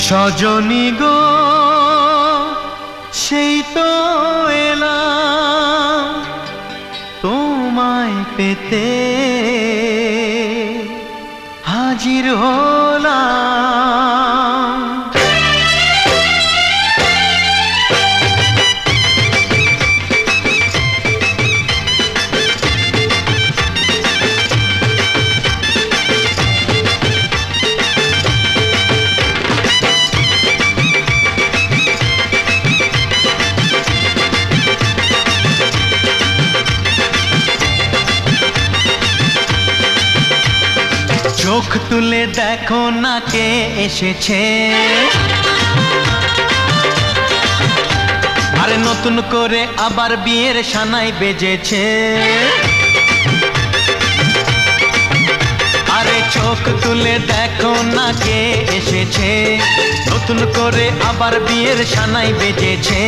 সজনী গো সেই তো এলাম তোমায় পেতে হাজির হলাম। চোখ তুলে দেখো না কে এসেছে, আরে নতুন করে আবার বিয়ের সানাই বেজেছে। আরে চোখ তুলে দেখো না কে এসেছে, নতুন করে আবার বিয়ের সানাই বেজেছে।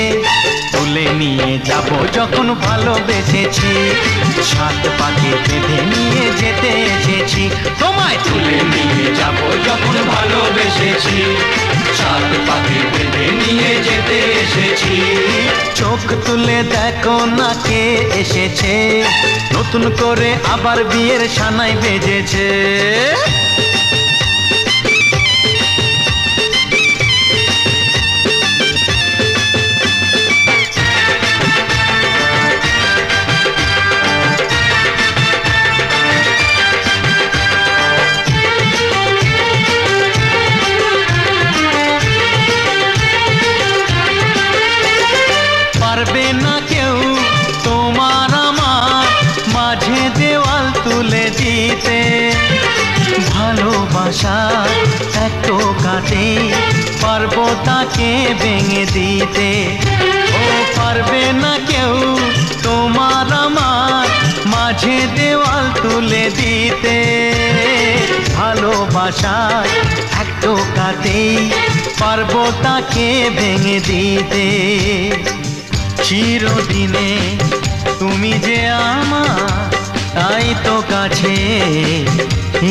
তুলে নিয়ে যাব যখন ভালোবেসেছি, সাত পাকে বেঁধে নিয়ে যেতে এসেছি। তোমায় তুলে নিয়ে যাব যখন ভালোবেসেছি, সাত পাকে বেঁধে নিয়ে যেতে এসেছি। চোখ তুলে দেখো না কে এসেছে, নতুন করে আবার বিয়ের সানাই বেজেছে। পারবে না কেউ তোমার আমার মাঝে দেওয়াল তুলে দিতে, ভালোবাসা এত কাটে পারবো তাকে ভেঙে দিতে। ও পারবে না কেউ তোমার আমার মাঝে দেওয়াল তুলে দিতে, ভালোবাসা এত কাটে পারবো তাকে ভেঙে দিতে। চিরদিনে তুমি যে আমার, তাই তো কাছে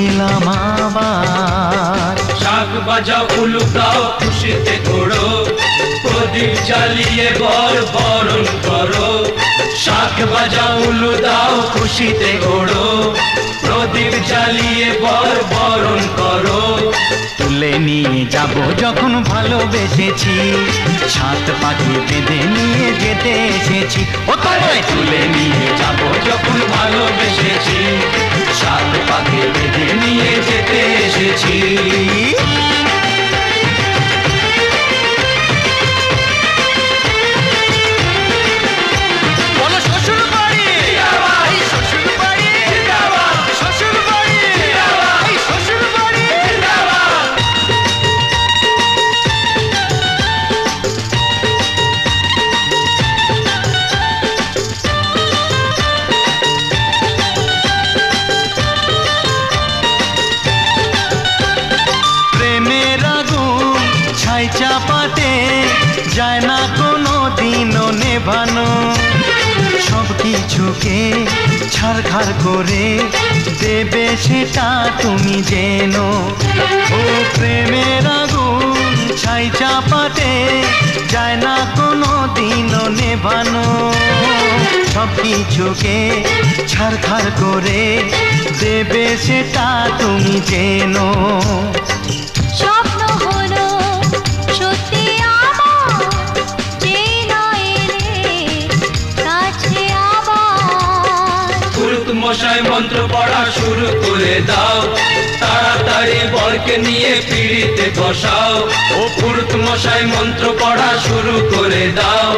এলাম আবার। শাক বাজাও উলু গাও খুশিতে ঘোড়ো, প্রদীপ জ্বালিয়ে বরণ করো। শাক বাজাও উলু দাও খুশিতে ঘোড়ো, প্রদীপ জ্বালিয়ে বরণ করো। তুলে নিয়ে যাব যখন ভালোবেসেছি, সাত পাখি বেঁধে নিয়ে যেতে এসেছি। ও তোমায় তুলে নিয়ে যাব যখন ভালোবেসেছি, সাত পাখি বেঁধে নিয়ে যেতে এসেছি। চাপাতে যায় না কোনো দিনও নেভানো, সব কিছুকে ছারখার করে দেবে সেটা তুমি জেনো। ও প্রেমের আগুন ছাই চাপাতে যায় না কোনো দিনও নেভানো, সব কিছুকে ছারখার করে দেবে সেটা তুমি জেনো। স্বপ্ন হলো সত্যি আমার, যেই নয় এলে কাছে আবার। পুরুত মশাই মন্ত্র পড়া শুরু করে দাও, তাড়াতাড়ি বরকে নিয়ে পিড়িতে বসাও। ও পুরুত মশাই মন্ত্র পড়া শুরু করে দাও,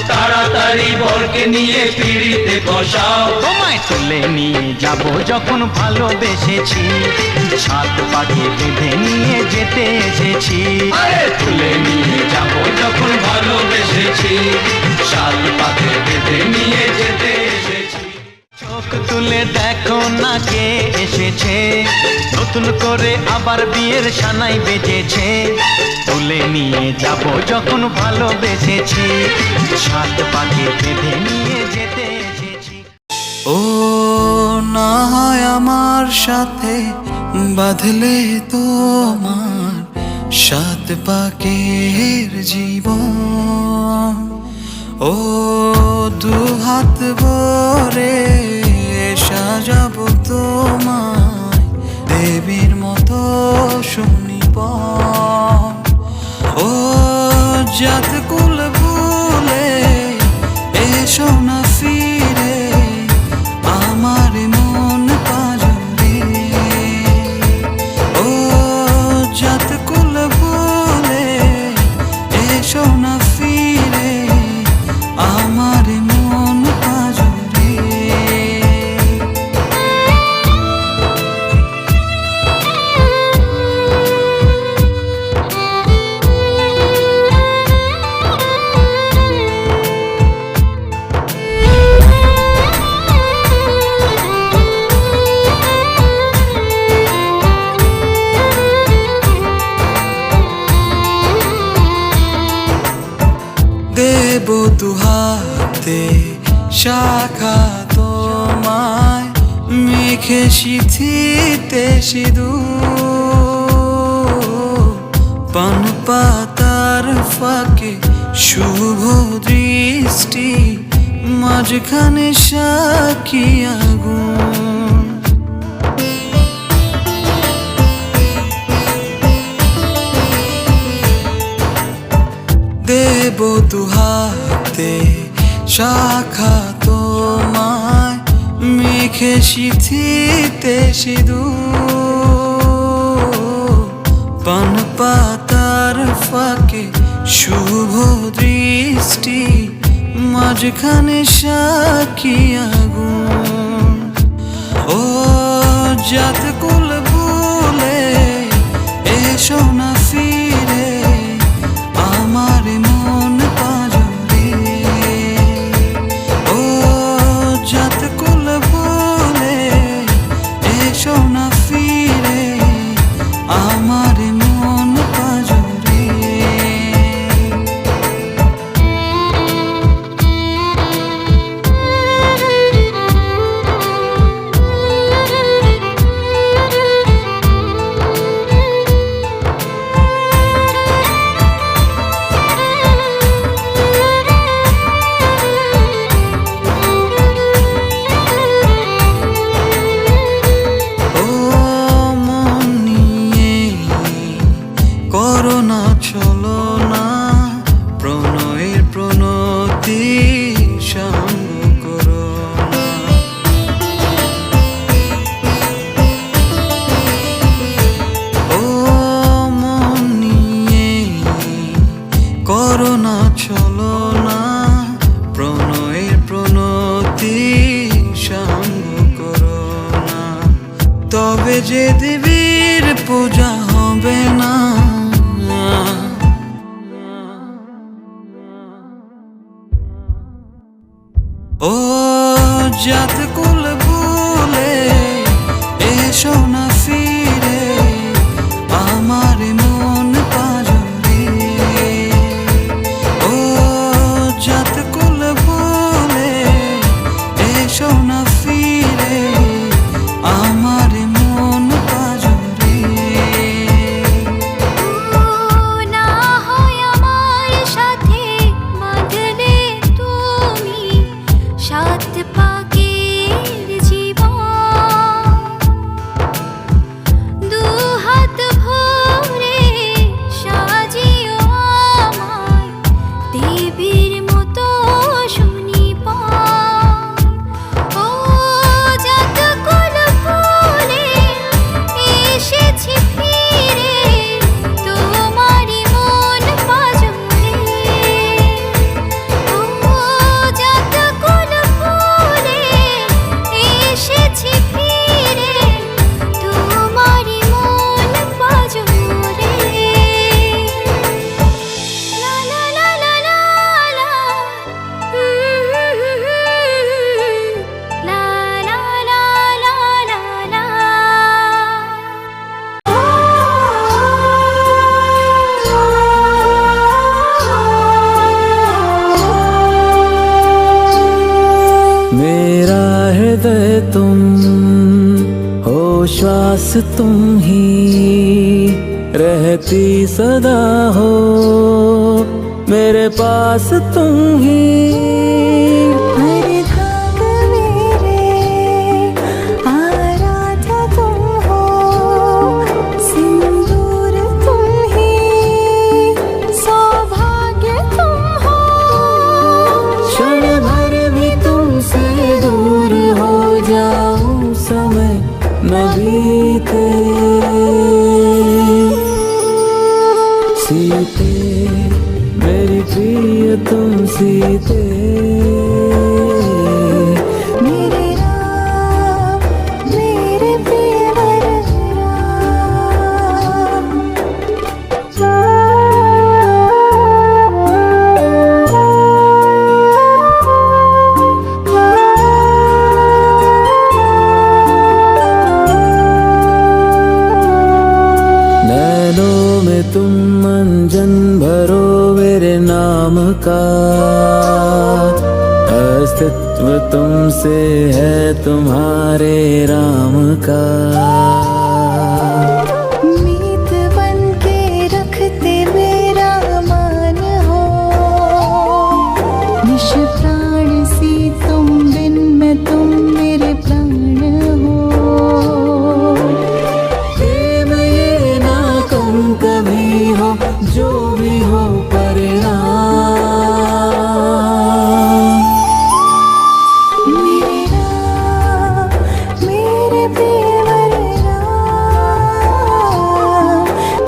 তাড়াতাড়ি বরকে নিয়ে পিড়িতে বসাও। তোমায় তুলে নিয়ে যাব যখন ভালোবেসেছি, সাত পাখি বেঁধে নিয়ে যেতে এসেছি। আরে তুলে নিয়ে যাব যখন ভালোবেসেছি, সাত পাখি বেঁধে নিয়ে যেতে এসেছি। চোখ তুলে দেখো না কে এসেছে, নতুন করে আবার বিয়ের সানাই বেজেছে। তুলে নিয়ে যাব যখন ভালোবেসেছি, সাত পাখি বেঁধে নিয়ে যেতে এসেছি। ও না হয় আমার সাথে বাঁধলে তোমার সাত পাকের জীবন, ও দু হাত ভরে সাজাবো তোমায় দেবীর মতো শুনিব। ও জাত কুল ভুলে এসো না ফিরে আমার মন পাজরে। ও জাত কুল ভুলে এসো না ফিরে আমার মন পাজরে। দেব দুহাতে শাখা তোমায় মেখে সিথিতে সিঁদুর, পান পাতার ফাঁকে শুভ দৃষ্টি মাঝখানে সাক্ষী আগুন। দেব দুহাতে শাখা তোমায় মেখে সিথিতে সিঁদুর, পান পাতার ফাঁকে শুভ দৃষ্টি মাঝখানে সাক্ষী আগুন। ও জাত কুল ভুলে এসো না ফিরে আমার মন পাজরে। ও জাত কুল ভুলে এসো না ফিরে আমার মন পাজরে। করোনা চলো না প্রণয়ের প্রণতি সঙ্গ করো না। ও মন নিয়ে করোনা চলো না প্রণয়ের প্রণতি সঙ্গ করো না। তবে যে দেবীর পূজা হবে না, ও জাত কুল ভুলে এসো না ফিরে আমার মন পাজরে। ও জাত কুল ভুলে এসো না ফিরে আমার মন পাজরে। না হয় আমার সাথে বাঁধলে তুমি সাত পাকের জীবন, দু হাত ভরে সাজিও আমায় দেবীর মতো শুনিব। ও জাত কুল ভুলে এসেছি ফিরে তোমারই মন পাজরে। ও জাত কুল ভুলে এসেছি ফিরে তোমারই মন পাজরে। লা লা লা লা লা লা, লা লা লা লা লা লা। मेरा हृदय तुम हो, श्वास तुम ही, रहते रहती सदा हो, मेरे पास तुम ही। हर धाग मेरे आराध्या तुम हो, सिंदूर तुम ही, सौभाग्य तुम हो। क्षण भर भी तुमसे दूर हो जाऊं, समय न बीते। सीते मेरी प्रिय तुम सीते, मेरे राम मेरे प्रियवर नैनों में तुम मंजन भरो मेरे नाम का, अस्तित्व तुमसे है तुम्हारे राम का। मीत बन के रखते मेरा मान हो, निश प्राण सी तुम बिन मैं तुम मेरे प्राण हो। प्रेम ये ना कम कभी हो, जो भी हो परिणाम। मेरे राम मेरे प्रियवर राम,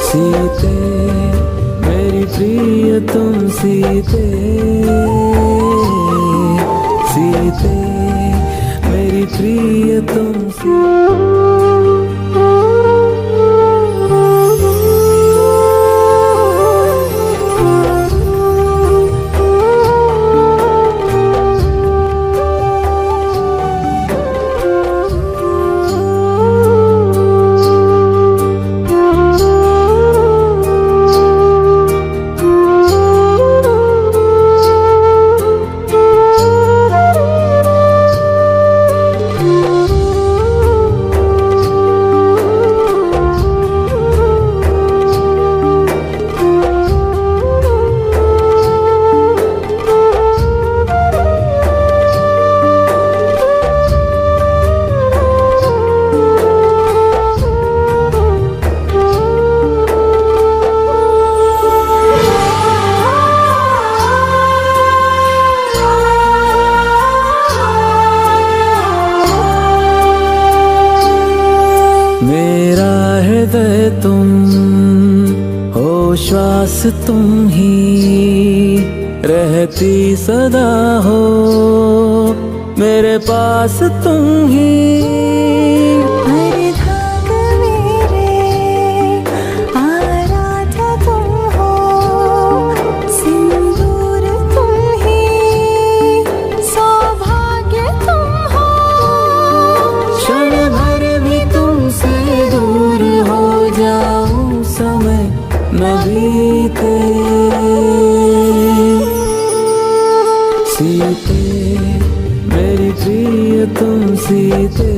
सीते मेरी प्रिय तुम सीते, सीते मेरी प्रिय तुम मेरा हृदय तुम हो, श्वास तुम ही, रहती सदा हो मेरे पास तुम ही। हर धाग मेरे आराध्या तुम हो, सिंदूर तुम ही, सौभाग्य तुम हो। क्षण भर भी तुमसे दूर हो जाऊं, समय न बीते। सीते मेरी प्रिय तुम सीते,